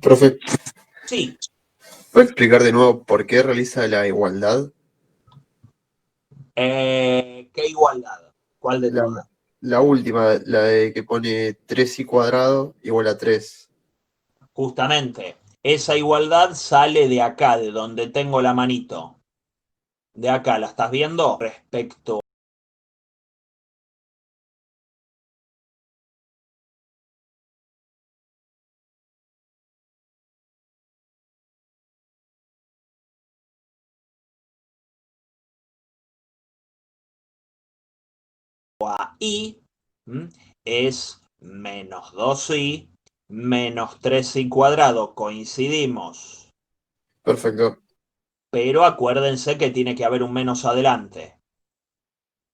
Profe, Sí, ¿Puede explicar de nuevo por qué realiza la igualdad? ¿qué igualdad? ¿Cuál de La, todas? la última, la de que pone 3i cuadrado igual a 3. Justamente, esa igualdad sale de acá, de donde tengo la manito. De acá, ¿la estás viendo? Respecto a i, es menos 2i menos 3i cuadrado. Coincidimos. Perfecto. Pero acuérdense que tiene que haber un menos adelante.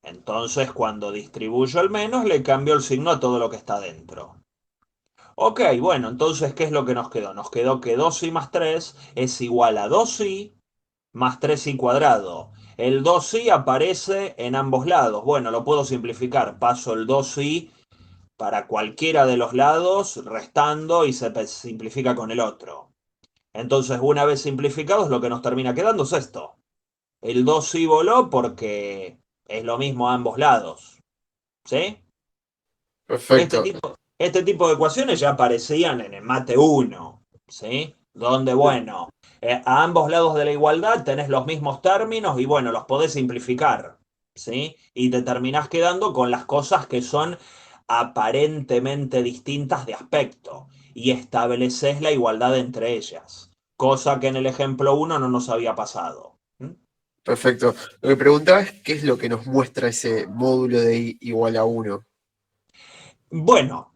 Entonces, cuando distribuyo el menos, le cambio el signo a todo lo que está dentro. Ok, bueno, entonces, ¿qué es lo que nos quedó? Nos quedó que 2i más 3 es igual a 2i más 3i cuadrado. El 2i aparece en ambos lados. Bueno, lo puedo simplificar. Paso el 2i para cualquiera de los lados, restando, y se simplifica con el otro. Entonces, una vez simplificados, lo que nos termina quedando es esto. El 2i voló porque es lo mismo a ambos lados. ¿Sí? Perfecto. Este tipo de ecuaciones ya aparecían en el mate 1, ¿sí? Donde, bueno, a ambos lados de la igualdad tenés los mismos términos y, bueno, los podés simplificar, ¿sí? Y te terminás quedando con las cosas que son aparentemente distintas de aspecto y estableces la igualdad entre ellas, cosa que en el ejemplo 1 no nos había pasado. Perfecto. Lo que preguntaba es qué es lo que nos muestra ese módulo de i igual a 1. Bueno,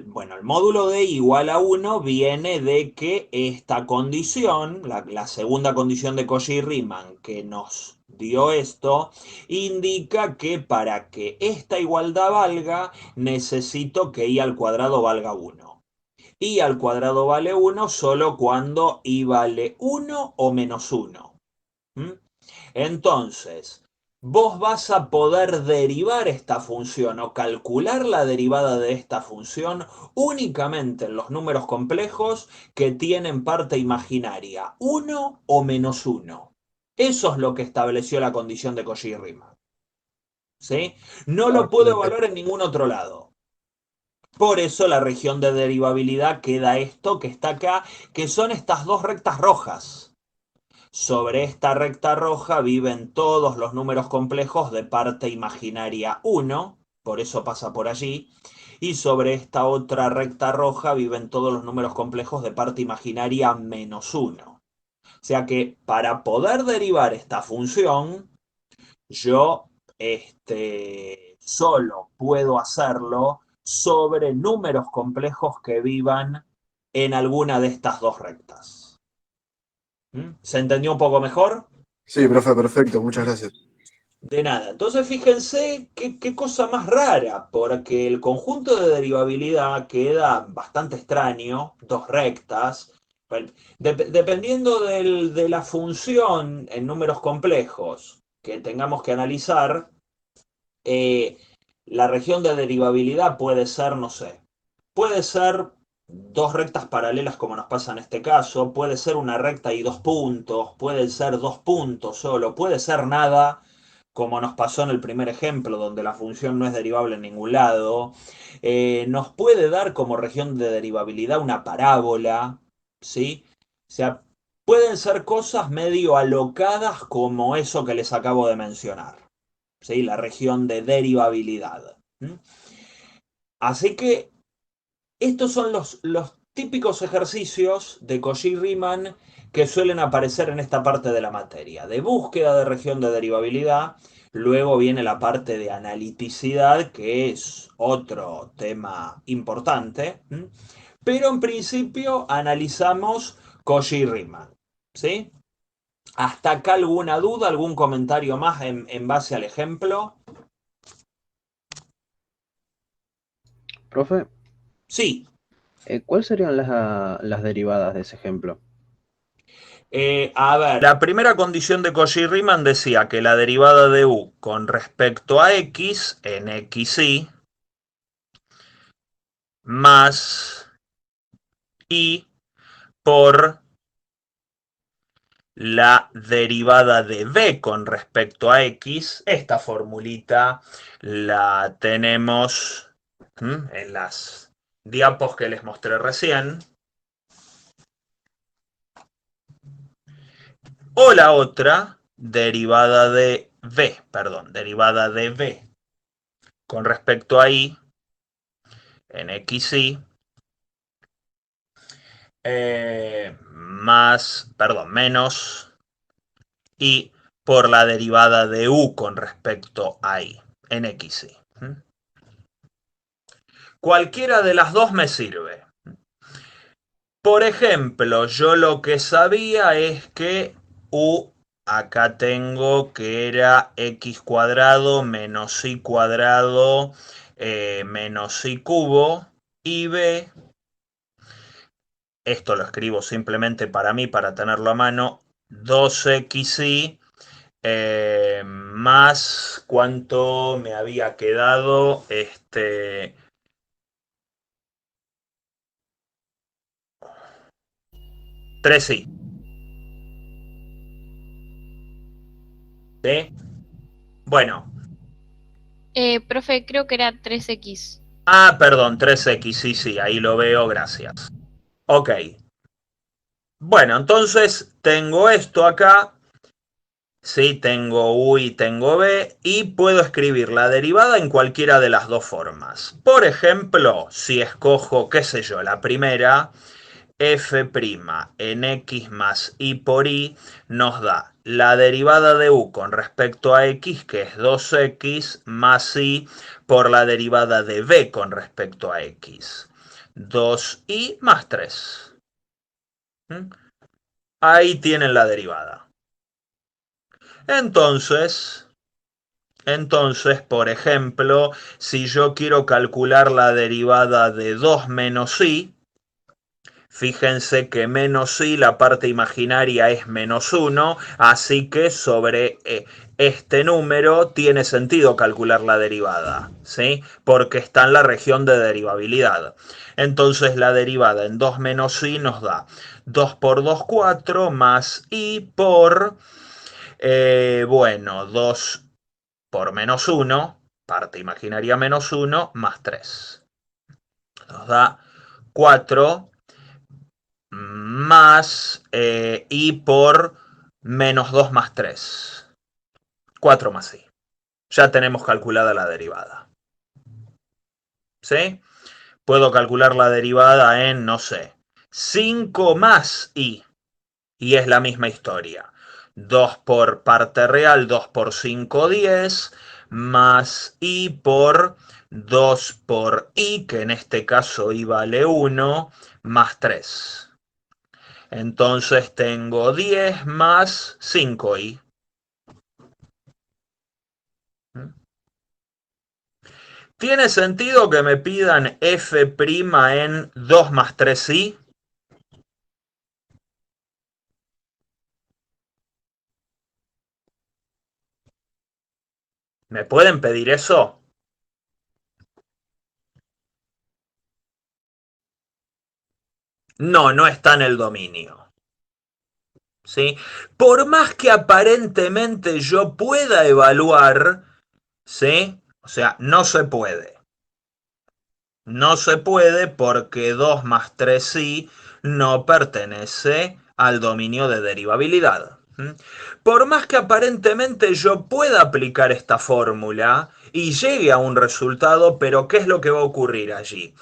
bueno, el módulo de igual a 1 viene de que esta condición, la segunda condición de Cauchy-Riemann que nos dio esto, indica que para que esta igualdad valga, necesito que i al cuadrado valga 1. I al cuadrado vale 1 solo cuando i vale 1 o menos 1. Entonces, vos vas a poder derivar esta función o calcular la derivada de esta función únicamente en los números complejos que tienen parte imaginaria, 1 o menos 1. Eso es lo que estableció la condición de Cauchy-Riemann. ¿Sí? No Ah, lo puedo excelente. evaluar en ningún otro lado. Por eso la región de derivabilidad queda esto que está acá, que son estas dos rectas rojas. Sobre esta recta roja viven todos los números complejos de parte imaginaria 1, por eso pasa por allí, y sobre esta otra recta roja viven todos los números complejos de parte imaginaria menos 1. O sea que para poder derivar esta función, yo solo puedo hacerlo sobre números complejos que vivan en alguna de estas dos rectas. ¿Se entendió un poco mejor? Sí, profe, perfecto. Muchas gracias. De nada. Entonces fíjense qué cosa más rara, porque el conjunto de derivabilidad queda bastante extraño, dos rectas. Bueno, dependiendo de la función en números complejos que tengamos que analizar, eh, la región de derivabilidad puede ser, no sé, puede ser dos rectas paralelas como nos pasa en este caso, puede ser una recta y dos puntos, puede ser dos puntos solo, puede ser nada, como nos pasó en el primer ejemplo, donde la función no es derivable en ningún lado. Nos puede dar como región de derivabilidad una parábola, ¿sí? O sea, pueden ser cosas medio alocadas como eso que les acabo de mencionar, ¿sí? La región de derivabilidad. Así que estos son los típicos ejercicios de Cauchy-Riemann que suelen aparecer en esta parte de la materia, de búsqueda de región de derivabilidad. Luego viene la parte de analiticidad, que es otro tema importante. Pero en principio analizamos Cauchy-Riemann. ¿Sí? ¿Hasta acá alguna duda, algún comentario más en base al ejemplo? Profe, Sí. ¿cuáles serían las derivadas de ese ejemplo? A ver, la primera condición de Cauchy-Riemann decía que la derivada de u con respecto a x en xy más i por la derivada de b con respecto a x. Esta formulita la tenemos en las diapos que les mostré recién. O la otra, derivada de b con respecto a y en xy menos y por la derivada de u con respecto a y en xy. Cualquiera de las dos me sirve. Por ejemplo, yo lo que sabía es que u, acá tengo que era x cuadrado menos y cuadrado menos y cubo, y b, esto lo escribo simplemente para mí, para tenerlo a mano, 2xy más, ¿cuánto me había quedado? 3y. ¿Sí? Bueno. Profe, creo que era 3x. Ah, perdón, 3x, sí, ahí lo veo, gracias. Ok. Bueno, entonces tengo esto acá. Sí, tengo u y tengo b, y puedo escribir la derivada en cualquiera de las dos formas. Por ejemplo, si escojo, qué sé yo, la primera, f' en x más y por y nos da la derivada de u con respecto a x, que es 2x, más y por la derivada de b con respecto a x, 2y más 3. Ahí tienen la derivada. Entonces, por ejemplo, si yo quiero calcular la derivada de 2 menos y, fíjense que menos y, la parte imaginaria es menos 1, así que sobre este número tiene sentido calcular la derivada, ¿sí? Porque está en la región de derivabilidad. Entonces la derivada en 2 menos y nos da 2 por 2, 4, más y por, 2 por menos 1, parte imaginaria menos 1, más 3. Nos da 4 más y por menos 2 más 3. 4 más y. Ya tenemos calculada la derivada. ¿Sí? Puedo calcular la derivada en, no sé, 5 más y. Y es la misma historia. 2 por parte real, 2 por 5, 10, más y por 2 por y, que en este caso y vale 1, más 3. Entonces tengo 10 más 5i. ¿Tiene sentido que me pidan f' en 2 más 3i? ¿Me pueden pedir eso? No, no está en el dominio. ¿Sí? Por más que aparentemente yo pueda evaluar, ¿sí? O sea, no se puede. No se puede porque 2 más 3i no pertenece al dominio de derivabilidad. Por más que aparentemente yo pueda aplicar esta fórmula y llegue a un resultado, pero ¿qué es lo que va a ocurrir allí?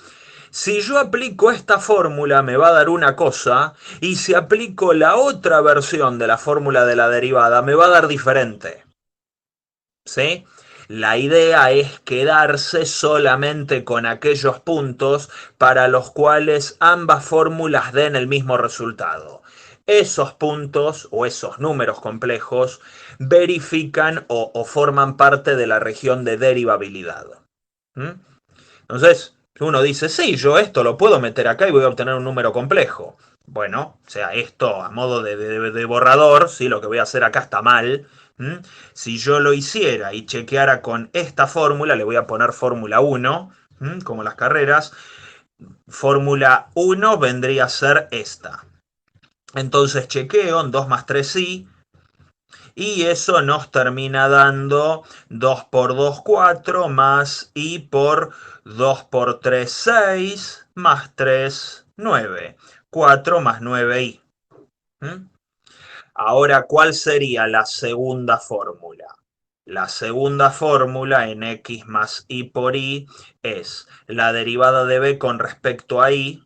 Si yo aplico esta fórmula me va a dar una cosa, y si aplico la otra versión de la fórmula de la derivada me va a dar diferente. ¿Sí? La idea es quedarse solamente con aquellos puntos para los cuales ambas fórmulas den el mismo resultado. Esos puntos o esos números complejos verifican o forman parte de la región de derivabilidad. Entonces, uno dice, sí, yo esto lo puedo meter acá y voy a obtener un número complejo. Bueno, o sea, esto a modo de borrador, ¿sí? Lo que voy a hacer acá está mal. Si yo lo hiciera y chequeara con esta fórmula, le voy a poner fórmula 1, como las carreras. Fórmula 1 vendría a ser esta. Entonces chequeo en 2 más 3i y eso nos termina dando 2 por 2, 4, más i por 2 por 3, 6, más 3, 9. 4 más 9i. ¿Mm? Ahora, ¿cuál sería la segunda fórmula? La segunda fórmula en x más i por i es la derivada de b con respecto a i,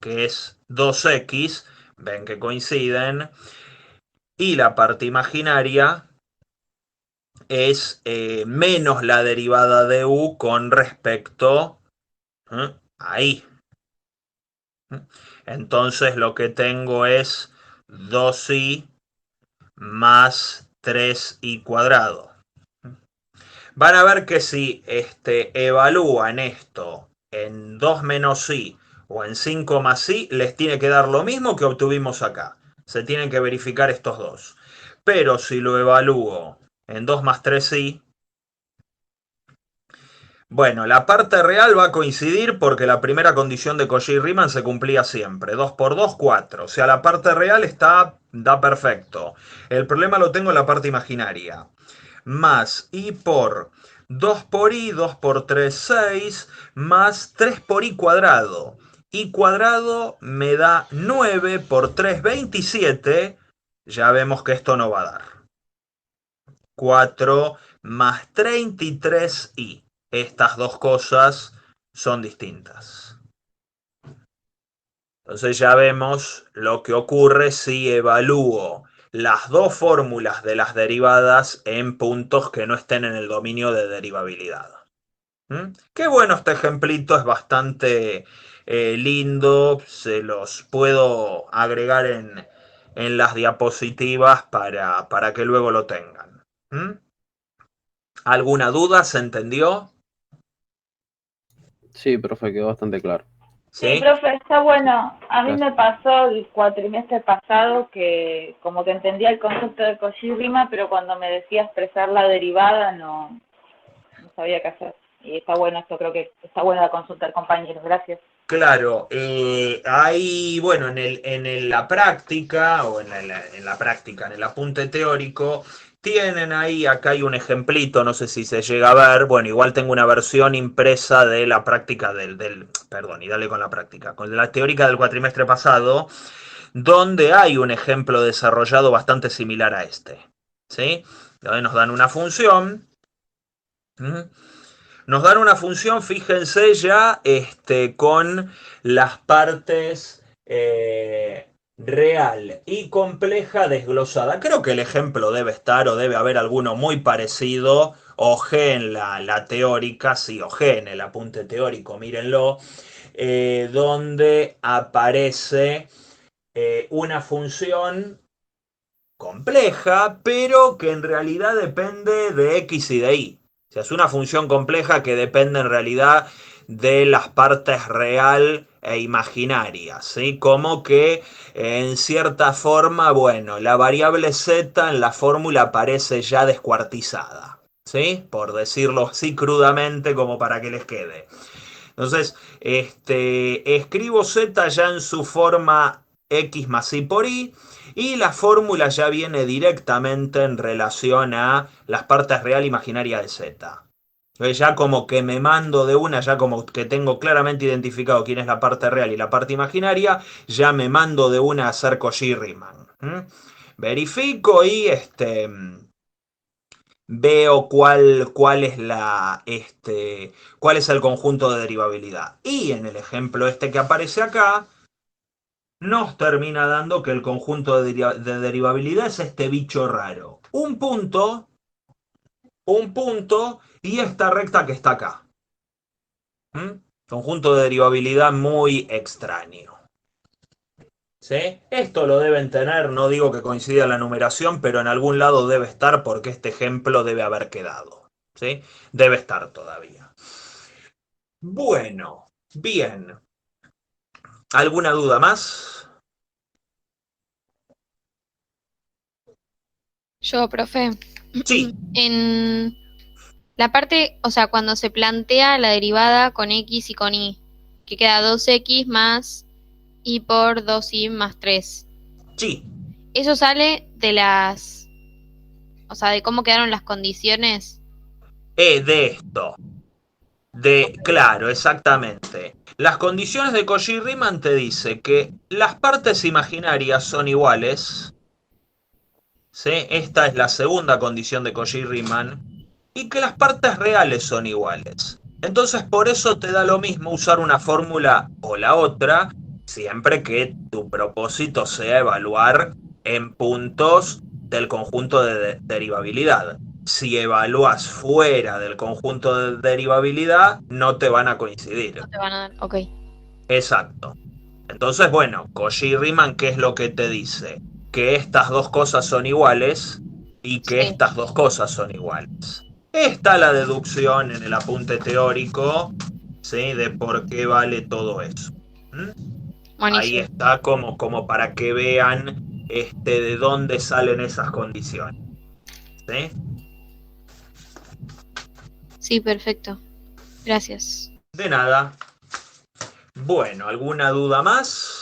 que es 2x, ven que coinciden, y la parte imaginaria es menos la derivada de u con respecto a i. Entonces lo que tengo es 2i más 3i cuadrado. Van a ver que si evalúan esto en 2 menos i o en 5 más i, les tiene que dar lo mismo que obtuvimos acá. Se tienen que verificar estos dos. Pero si lo evalúo en 2 más 3i, bueno, la parte real va a coincidir porque la primera condición de Cauchy-Riemann se cumplía siempre. 2 por 2, 4. O sea, la parte real da perfecto. El problema lo tengo en la parte imaginaria. Más i por 2 por i, 2 por 3, 6, más 3 por i cuadrado. I cuadrado me da 9 por 3, 27. Ya vemos que esto no va a dar. 4 más 33i. Estas dos cosas son distintas. Entonces ya vemos lo que ocurre si evalúo las dos fórmulas de las derivadas en puntos que no estén en el dominio de derivabilidad. Qué bueno este ejemplito, es bastante lindo, se los puedo agregar en las diapositivas para que luego lo tengan. ¿Alguna duda? ¿Se entendió? Sí, profe, quedó bastante claro. Sí, ¿Sí? profe, está bueno. A mí Gracias. me pasó el cuatrimestre pasado que como que entendía el concepto de Cauchy-Riemann, pero cuando me decía expresar la derivada no sabía qué hacer. Y está bueno esto, creo que está bueno la consulta del compañero. Gracias. Claro, hay, bueno, la práctica, o en la práctica, en el apunte teórico, tienen ahí, acá hay un ejemplito, no sé si se llega a ver, bueno, igual tengo una versión impresa de la práctica perdón, y dale con la práctica, con la teórica del cuatrimestre pasado, donde hay un ejemplo desarrollado bastante similar a este, ¿sí? Donde nos dan una función. Nos dan una función, fíjense ya, con las partes real y compleja desglosada. Creo que el ejemplo debe estar o debe haber alguno muy parecido, o G en la teórica, sí, o G en el apunte teórico, mírenlo, donde aparece una función compleja, pero que en realidad depende de x y de y. O sea, es una función compleja que depende en realidad de las partes real e imaginaria, ¿sí? Como que en cierta forma, bueno, la variable z en la fórmula aparece ya descuartizada, ¿sí? Por decirlo así crudamente como para que les quede. Entonces, escribo z ya en su forma x más y por y, y la fórmula ya viene directamente en relación a las partes real e imaginaria de z. Entonces ya como que me mando de una, ya como que tengo claramente identificado quién es la parte real y la parte imaginaria, ya me mando de una a hacer Cauchy-Riemann. Verifico y veo cuál es cuál es el conjunto de derivabilidad. Y en el ejemplo que aparece acá, nos termina dando que el conjunto de derivabilidad es este bicho raro. Un punto y esta recta que está acá. Conjunto de derivabilidad muy extraño. ¿Sí? Esto lo deben tener, no digo que coincida la numeración, pero en algún lado debe estar porque este ejemplo debe haber quedado. ¿Sí? Debe estar todavía. Bueno, bien. ¿Alguna duda más? Yo, profe, Sí. en la parte, o sea, cuando se plantea la derivada con x y con y, que queda 2x más y por 2i más 3. Sí, Eso sale de las... O sea, de cómo quedaron las condiciones. de esto. Claro, exactamente. Las condiciones de Cauchy-Riemann te dice que las partes imaginarias son iguales. ¿Sí? Esta es la segunda condición de Cauchy-Riemann. Y que las partes reales son iguales. Entonces, por eso te da lo mismo usar una fórmula o la otra, siempre que tu propósito sea evaluar en puntos del conjunto de derivabilidad. Si evalúas fuera del conjunto de derivabilidad, no te van a coincidir. No te van a dar. Ok. Exacto. Entonces, bueno, Cauchy-Riemann, ¿qué es lo que te dice? Que estas dos cosas son iguales y que Sí. estas dos cosas son iguales. Está la deducción en el apunte teórico, ¿sí? De por qué vale todo eso. ¿Mm? Ahí Buenísimo. está como para que vean de dónde salen esas condiciones. ¿Sí? Sí, perfecto. Gracias. De nada. Bueno, ¿alguna duda más?